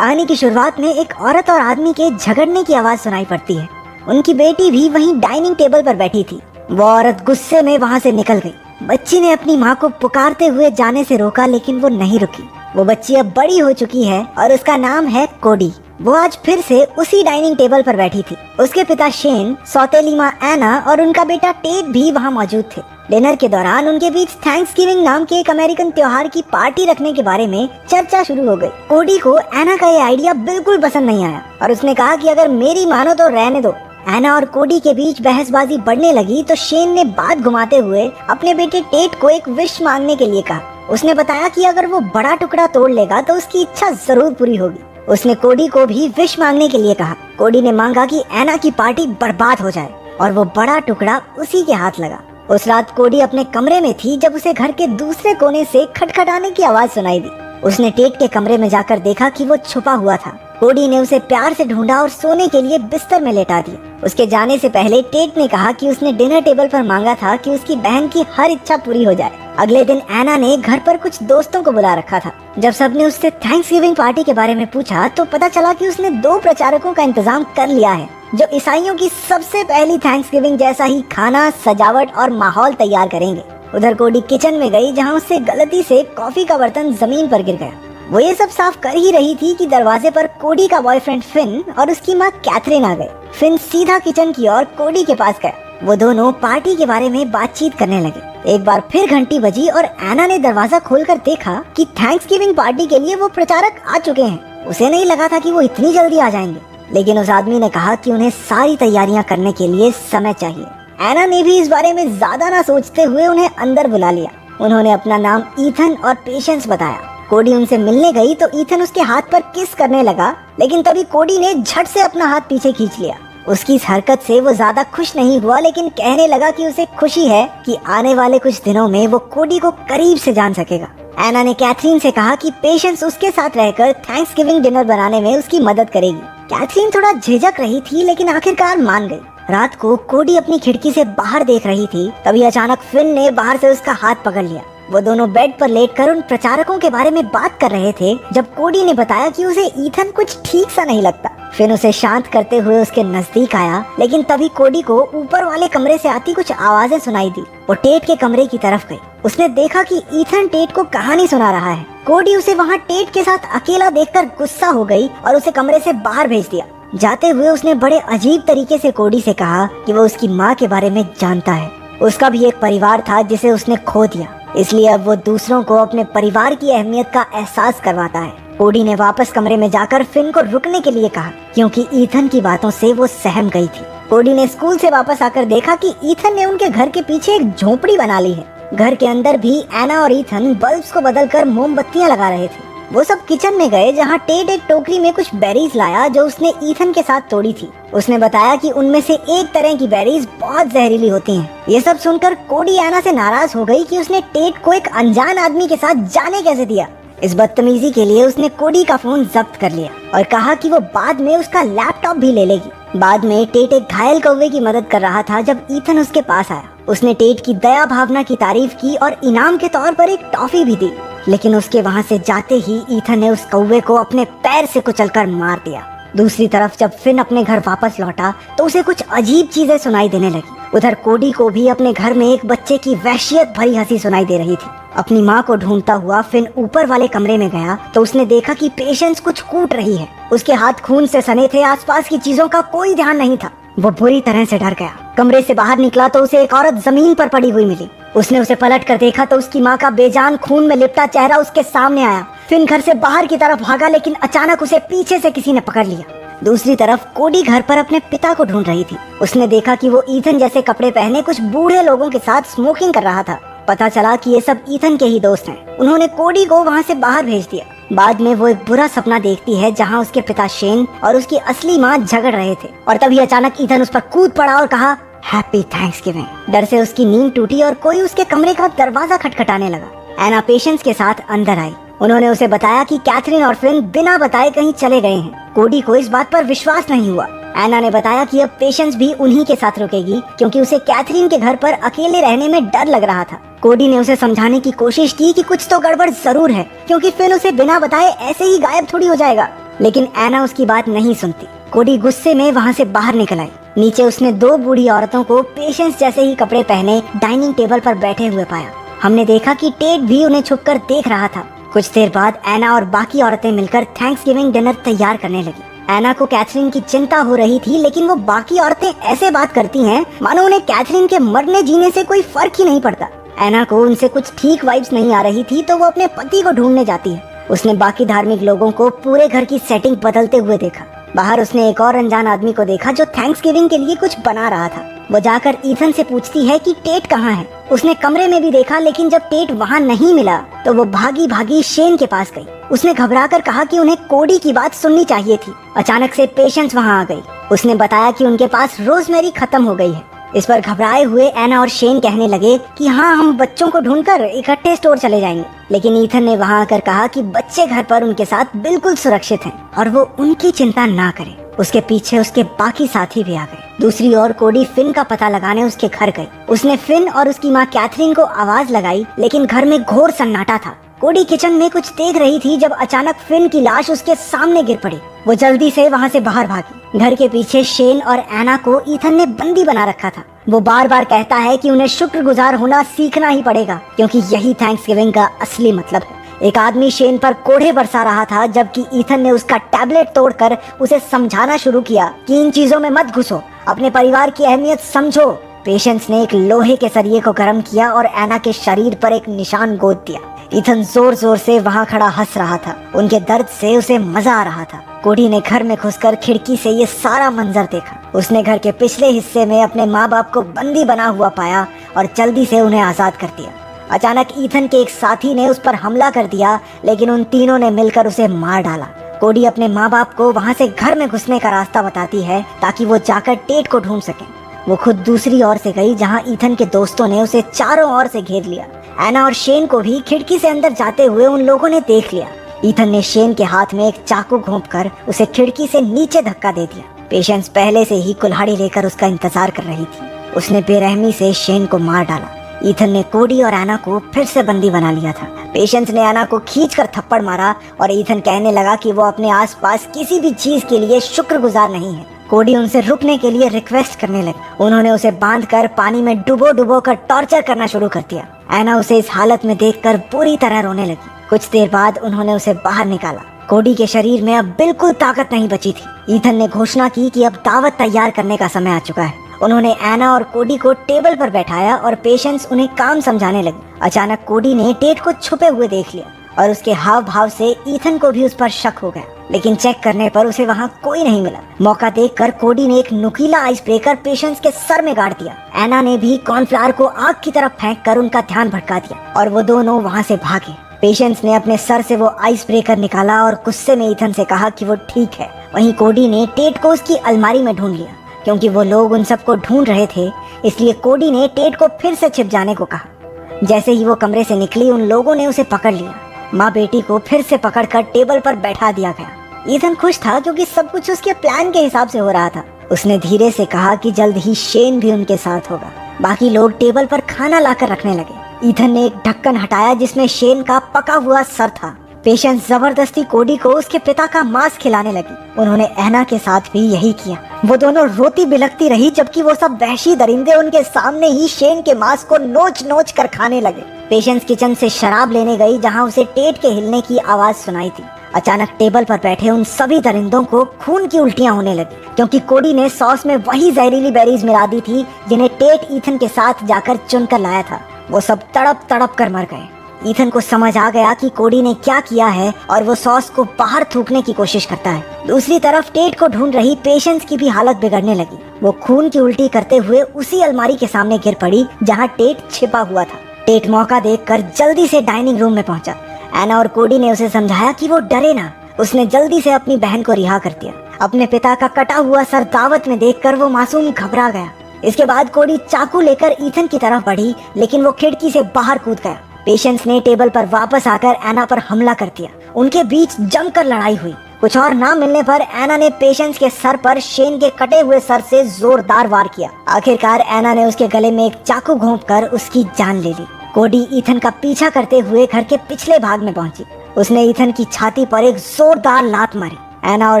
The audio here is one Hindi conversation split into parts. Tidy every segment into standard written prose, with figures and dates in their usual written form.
कहानी की शुरुआत में एक औरत और आदमी के झगड़ने की आवाज सुनाई पड़ती है। उनकी बेटी भी वहीं डाइनिंग टेबल पर बैठी थी। वो औरत गुस्से में वहाँ से निकल गई। बच्ची ने अपनी माँ को पुकारते हुए जाने से रोका, लेकिन वो नहीं रुकी। वो बच्ची अब बड़ी हो चुकी है और उसका नाम है कोडी। वो आज फिर से उसी डाइनिंग टेबल पर बैठी थी। उसके पिता शेन, सौतेली माँ एना और उनका बेटा टेट भी वहाँ मौजूद थे। डिनर के दौरान उनके बीच थैंक्सगिविंग नाम के एक अमेरिकन त्योहार की पार्टी रखने के बारे में चर्चा शुरू हो गई। कोडी को एना का ये आइडिया बिल्कुल पसंद नहीं आया और उसने कहा कि अगर मेरी मानो तो रहने दो। एना और कोडी के बीच बहसबाजी बढ़ने लगी तो शेन ने बात घुमाते हुए अपने बेटे टेट को एक विश मांगने के लिए कहा। उसने बताया कि अगर वो बड़ा टुकड़ा तोड़ लेगा तो उसकी इच्छा जरूर पूरी होगी। उसने कोडी को भी विश मांगने के लिए कहा। कोडी ने मांगा कि एना की पार्टी बर्बाद हो जाए और वो बड़ा टुकड़ा उसी के हाथ लगा। उस रात कोडी अपने कमरे में थी जब उसे घर के दूसरे कोने से खटखटाने की आवाज सुनाई दी। उसने टेट के कमरे में जाकर देखा कि वो छुपा हुआ था। कोडी ने उसे प्यार से ढूंढा और सोने के लिए बिस्तर में लेटा दिया। उसके जाने से पहले टेट ने कहा कि उसने डिनर टेबल पर मांगा था कि उसकी बहन की हर इच्छा पूरी हो जाए। अगले दिन एना ने घर पर कुछ दोस्तों को बुला रखा था। जब सबने उससे थैंक्सगिविंग पार्टी के बारे में पूछा तो पता चला कि उसने 2 प्रचारकों का इंतजाम कर लिया है जो ईसाइयों की सबसे पहली थैंक्सगिविंग जैसा ही खाना, सजावट और माहौल तैयार करेंगे। उधर कोडी किचन में गई जहाँ उससे गलती से कॉफी का बर्तन जमीन पर गिर गया। वो ये सब साफ कर ही रही थी कि दरवाजे पर कोडी का बॉयफ्रेंड फिन और उसकी माँ कैथरीन आ गए। फिन सीधा किचन की ओर कोडी के पास गया। वो दोनों पार्टी के बारे में बातचीत करने लगे। एक बार फिर घंटी बजी और एना ने दरवाजा खोलकर देखा कि थैंक्सगिविंग पार्टी के लिए वो प्रचारक आ चुके हैं। उसे नहीं लगा था कि वो इतनी जल्दी आ जाएंगे, लेकिन उस आदमी ने कहा कि उन्हें सारी तैयारियां करने के लिए समय चाहिए। एना ने भी इस बारे में ज्यादा ना सोचते हुए उन्हें अंदर बुला लिया। उन्होंने अपना नाम ईथन और पेशेंस बताया। कोडी उनसे मिलने गई तो ईथन उसके हाथ पर किस करने लगा, लेकिन तभी कोडी ने झट से अपना हाथ पीछे खींच लिया। उसकी इस हरकत से वो ज्यादा खुश नहीं हुआ, लेकिन कहने लगा कि उसे खुशी है कि आने वाले कुछ दिनों में वो कोडी को करीब से जान सकेगा। एना ने कैथरीन से कहा कि पेशेंस उसके साथ रहकर थैंक्सगिविंग डिनर बनाने में उसकी मदद करेगी। कैथरीन थोड़ा झिझक रही थी, लेकिन आखिरकार मान गई। रात को कोडी अपनी खिड़की से बाहर देख रही थी, तभी अचानक फिन ने बाहर से उसका हाथ पकड़ लिया। वो दोनों बेड पर लेटकर उन प्रचारकों के बारे में बात कर रहे थे जब कोडी ने बताया कि उसे ईथन कुछ ठीक सा नहीं लगता। फिर उसे शांत करते हुए उसके नजदीक आया, लेकिन तभी कोडी को ऊपर वाले कमरे से आती कुछ आवाजें सुनाई दी। वो टेट के कमरे की तरफ गई। उसने देखा कि ईथन टेट को कहानी सुना रहा है। कोडी उसे वहाँ टेट के साथ अकेला देखकर गुस्सा हो गई और उसे कमरे से बाहर भेज दिया। जाते हुए उसने बड़े अजीब तरीके से कोडी से कहा कि वो उसकी माँ के बारे में जानता है। उसका भी एक परिवार था जिसे उसने खो दिया, इसलिए अब वो दूसरों को अपने परिवार की अहमियत का एहसास करवाता है। कोडी ने वापस कमरे में जाकर फिन को रुकने के लिए कहा, क्योंकि ईथन की बातों से वो सहम गई थी। कोडी ने स्कूल से वापस आकर देखा कि ईथन ने उनके घर के पीछे एक झोपड़ी बना ली है। घर के अंदर भी एना और ईथन बल्ब्स को बदलकर मोमबत्तियां लगा रहे थे। वो सब किचन में गए जहाँ टेट एक टोकरी में कुछ बेरीज लाया जो उसने ईथन के साथ तोड़ी थी। उसने बताया कि उनमें से एक तरह की बेरीज बहुत जहरीली होती हैं। ये सब सुनकर कोडी एना से नाराज हो गई कि उसने टेट को एक अनजान आदमी के साथ जाने कैसे दिया। इस बदतमीजी के लिए उसने कोडी का फोन जब्त कर लिया और कहा कि वो बाद में उसका लैपटॉप भी ले लेगी। बाद में टेट एक घायल कौवे की मदद कर रहा था जब ईथन उसके पास आया। उसने टेट की दया भावना की तारीफ की और इनाम के तौर पर एक टॉफी भी दी, लेकिन उसके वहाँ से जाते ही ईथन ने उस कौवे को अपने पैर से कुचलकर मार दिया। दूसरी तरफ जब फिन अपने घर वापस लौटा तो उसे कुछ अजीब चीजें सुनाई देने लगी। उधर कोडी को भी अपने घर में एक बच्चे की वहशियत भरी हंसी सुनाई दे रही थी। अपनी माँ को ढूंढता हुआ फिन ऊपर वाले कमरे में गया तो उसने देखा कि पेशेंस कुछ कूट रही है। उसके हाथ खून से सने थे, आसपास की चीजों का कोई ध्यान नहीं था। वो बुरी तरह से डर गया। कमरे से बाहर निकला तो उसे एक औरत जमीन पर पड़ी हुई मिली। उसने उसे पलट कर देखा तो उसकी माँ का बेजान खून में लिपटा चेहरा उसके सामने आया। फिन घर से बाहर की तरफ भागा, लेकिन अचानक उसे पीछे से किसी ने पकड़ लिया। दूसरी तरफ कोडी घर पर अपने पिता को ढूंढ रही थी। उसने देखा कि वो ईथन जैसे कपड़े पहने कुछ बूढ़े लोगों के साथ स्मोकिंग कर रहा था। पता चला कि ये सब ईथन के ही दोस्त हैं। उन्होंने कोडी को वहाँ से बाहर भेज दिया। बाद में वो एक बुरा सपना देखती है जहाँ उसके पिता शेन और उसकी असली माँ झगड़ रहे थे और तभी अचानक ईथन उस पर कूद पड़ा और कहा, हैप्पी थैंक्सगिविंग। डर से उसकी नींद टूटी और कोई उसके कमरे का दरवाजा खटखटाने लगा। एना पेशेंस के साथ अंदर आई। उन्होंने उसे बताया कि कैथरीन और फिन बिना बताए कहीं चले गए हैं। कोडी को इस बात पर विश्वास नहीं हुआ। एना ने बताया कि अब पेशेंस भी उन्हीं के साथ रुकेगी, क्योंकि उसे कैथरीन के घर पर अकेले रहने में डर लग रहा था। कोडी ने उसे समझाने की कोशिश की कि कुछ तो गड़बड़ जरूर है, क्योंकि फिन उसे बिना बताए ऐसे ही गायब थोड़ी हो जाएगा। लेकिन एना उसकी बात नहीं सुनती। कोडी गुस्से में वहाँ से बाहर निकल आई। नीचे उसने 2 बूढ़ी औरतों को पेशेंस जैसे ही कपड़े पहने डाइनिंग टेबल पर बैठे हुए पाया। हमने देखा कि टेट भी उन्हें छुपकर देख रहा था। कुछ देर बाद एना और बाकी औरतें मिलकर थैंक्सगिविंग डिनर तैयार करने लगी। एना को कैथरीन की चिंता हो रही थी, लेकिन वो बाकी औरतें ऐसे बात करती हैं मानो उन्हें कैथरीन के मरने जीने से कोई फर्क ही नहीं पड़ता। एना को उनसे कुछ ठीक वाइब्स नहीं आ रही थी, तो वो अपने पति को ढूंढने जाती है। उसने बाकी धार्मिक लोगों को पूरे घर की सेटिंग बदलते हुए देखा। बाहर उसने एक और अनजान आदमी को देखा जो थैंक्सगिविंग के लिए कुछ बना रहा था। वो जाकर ईथन से पूछती है कि टेट कहाँ है। उसने कमरे में भी देखा, लेकिन जब टेट वहाँ नहीं मिला तो वो भागी भागी शेन के पास गई। उसने घबराकर कहा कि उन्हें कोडी की बात सुननी चाहिए थी। अचानक से पेशेंस वहाँ आ गई। उसने बताया कि उनके पास रोजमेरी खत्म हो गई है। इस पर घबराए हुए एना और शेन कहने लगे कि हाँ, हम बच्चों को ढूंढकर इकट्ठे स्टोर चले जाएंगे। लेकिन ईथन ने वहाँ आकर कहा कि बच्चे घर पर उनके साथ बिल्कुल सुरक्षित हैं और वो उनकी चिंता ना करें। उसके पीछे उसके बाकी साथी भी आ गए। दूसरी ओर कोडी फिन का पता लगाने उसके घर गई। उसने फिन और उसकी माँ कैथरीन को आवाज लगाई, लेकिन घर में घोर सन्नाटा था। कोडी किचन में कुछ देख रही थी जब अचानक फिन की लाश उसके सामने गिर पड़ी। वो जल्दी से वहाँ से बाहर भागी। घर के पीछे शेन और एना को ईथन ने बंदी बना रखा था। वो बार बार कहता है कि उन्हें शुक्रगुजार होना सीखना ही पड़ेगा, क्योंकि यही थैंक्सगिविंग का असली मतलब है। एक आदमी शेन पर कोड़े बरसा रहा था, जबकि ईथन ने उसका टैबलेट तोड़कर उसे समझाना शुरू किया कि इन चीजों में मत घुसो, अपने परिवार की अहमियत समझो। पेशेंस ने एक लोहे के सरिये को गर्म किया और एना के शरीर पर एक निशान गोद दिया। ईथन जोर जोर से वहाँ खड़ा हंस रहा था। उनके दर्द से उसे मजा आ रहा था। कोडी ने घर में घुसकर खिड़की से ये सारा मंजर देखा। उसने घर के पिछले हिस्से में अपने माँ बाप को बंदी बना हुआ पाया और जल्दी से उन्हें आजाद कर दिया। अचानक ईथन के एक साथी ने उस पर हमला कर दिया, लेकिन उन तीनों ने मिलकर उसे मार डाला। कोडी अपने माँ बाप को वहाँ से घर में घुसने का रास्ता बताती है ताकि वो जाकर टेट को ढूंढ सके। वो खुद दूसरी ओर से गई, जहाँ ईथन के दोस्तों ने उसे चारों ओर से घेर लिया। एना और शेन को भी खिड़की से अंदर जाते हुए उन लोगों ने देख लिया। ईथन ने शेन के हाथ में एक चाकू घोंपकर उसे खिड़की से नीचे धक्का दे दिया। पेशेंस पहले से ही कुल्हाड़ी लेकर उसका इंतजार कर रही थी। उसने बेरहमी से शेन को मार डाला। ईथन ने कोडी और एना को फिर से बंदी बना लिया था। पेशेंस ने एना को खींचकर थप्पड़ मारा और ईथन कहने लगा कि वो अपने आसपास किसी भी चीज के लिए शुक्रगुजार नहीं है। कोडी उनसे रुकने के लिए रिक्वेस्ट करने लगे। उन्होंने उसे बांधकर पानी में डुबो कर टॉर्चर करना शुरू कर दिया। एना उसे इस हालत में देखकर पूरी तरह रोने लगी। कुछ देर बाद उन्होंने उसे बाहर निकाला। कोडी के शरीर में अब बिल्कुल ताकत नहीं बची थी। ईथन ने घोषणा की कि अब दावत तैयार करने का समय आ चुका है। उन्होंने एना और कोडी को टेबल पर बैठाया और पेशेंस उन्हें काम समझाने लगी। अचानक कोडी ने टेट को छुपे हुए देख लिया और उसके हाव भाव से ईथन को भी उस पर शक हो गया, लेकिन चेक करने पर उसे वहाँ कोई नहीं मिला। मौका देखकर कोडी ने एक नुकीला आइस ब्रेकर पेशेंस के सर में गाड़ दिया। एना ने भी कॉर्नफ्लावर को आग की तरफ फेंक कर उनका ध्यान भटका दिया और वो दोनों वहाँ से भागे। पेशेंस ने अपने सर से वो आइस ब्रेकर निकाला और गुस्से में ईथन से कहा कि वो ठीक है। वहीं कोडी ने टेट को उसकी अलमारी में ढूंढ लिया। क्योंकि वो लोग उन सबको ढूंढ रहे थे, इसलिए कोडी ने टेट को फिर से छिप जाने को कहा। जैसे ही वो कमरे से निकली, उन लोगों ने उसे पकड़ लिया। माँ बेटी को फिर से पकड़कर टेबल पर बैठा दिया गया। ईथन खुश था क्योंकि सब कुछ उसके प्लान के हिसाब से हो रहा था। उसने धीरे से कहा कि जल्द ही शेन भी उनके साथ होगा। बाकी लोग टेबल पर खाना लाकर रखने लगे। ईथन ने एक ढक्कन हटाया जिसमें शेन का पका हुआ सर था। पेशेंस जबरदस्ती कोडी को उसके पिता का मांस खिलाने लगी। उन्होंने एना के साथ भी यही किया। वो दोनों रोती बिलखती रही, जबकि वो सब वहशी दरिंदे उनके सामने ही शेन के मांस को नोच नोच कर खाने लगे। पेशेंस किचन से शराब लेने गई, जहाँ उसे टेट के हिलने की आवाज सुनाई थी। अचानक टेबल पर बैठे उन सभी दरिंदों को खून की उल्टियां होने लगी, क्योंकि कोडी ने सॉस में वही जहरीली बेरीज मिला दी थी जिन्हें टेट ईथन के साथ जाकर चुनकर लाया था। वो सब तड़प तड़प कर मर गए। ईथन को समझ आ गया कि कोडी ने क्या किया है और वो सॉस को बाहर थूकने की कोशिश करता है। दूसरी तरफ टेट को ढूंढ रही पेशेंस की भी हालत बिगड़ने लगी। वो खून की उल्टी करते हुए उसी अलमारी के सामने गिर पड़ी जहाँ टेट छिपा हुआ था। टेट मौका देखकर जल्दी से डाइनिंग रूम में पहुंचा। एना और कोडी ने उसे समझाया कि वो डरे ना। उसने जल्दी से अपनी बहन को रिहा कर दिया। अपने पिता का कटा हुआ सर दावत में देखकर वो मासूम घबरा गया। इसके बाद कोडी चाकू लेकर ईथन की तरफ बढ़ी, लेकिन वो खिड़की से बाहर कूद गया। पेशेंस ने टेबल पर वापस आकर एना पर हमला कर दिया। उनके बीच जमकर लड़ाई हुई। कुछ और ना मिलने पर एना ने पेशेंस के सर पर शेन के कटे हुए सर से जोरदार वार किया। आखिरकार एना ने उसके गले में एक चाकू घोंपकर उसकी जान ले ली। कोडी ईथन का पीछा करते हुए घर के पिछले भाग में पहुंची। उसने ईथन की छाती पर एक जोरदार लात मारी। एना और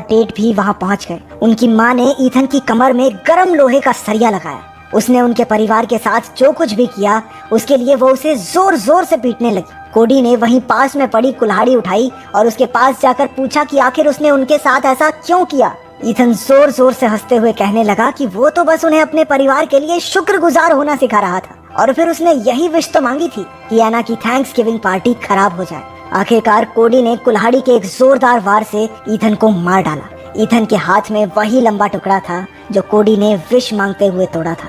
टेट भी वहाँ पहुँच गए। उनकी माँ ने ईथन की कमर में गर्म लोहे का सरिया लगाया। उसने उनके परिवार के साथ जो कुछ भी किया उसके लिए वो उसे जोर जोर से पीटने लगी। कोडी ने वहीं पास में पड़ी कुल्हाड़ी उठाई और उसके पास जाकर पूछा कि आखिर उसने उनके साथ ऐसा क्यों किया। ईथन जोर जोर से हंसते हुए कहने लगा कि वो तो बस उन्हें अपने परिवार के लिए शुक्रगुजार होना सिखा रहा था और फिर उसने यही विश तो मांगी थी कि एना की थैंक्स गिविंग पार्टी खराब हो जाए। आखिरकार कोडी ने कुल्हाड़ी के एक जोरदार वार से ईथन को मार डाला। ईथन के हाथ में वही लंबा टुकड़ा था जो कोडी ने विश मांगते हुए तोड़ा था।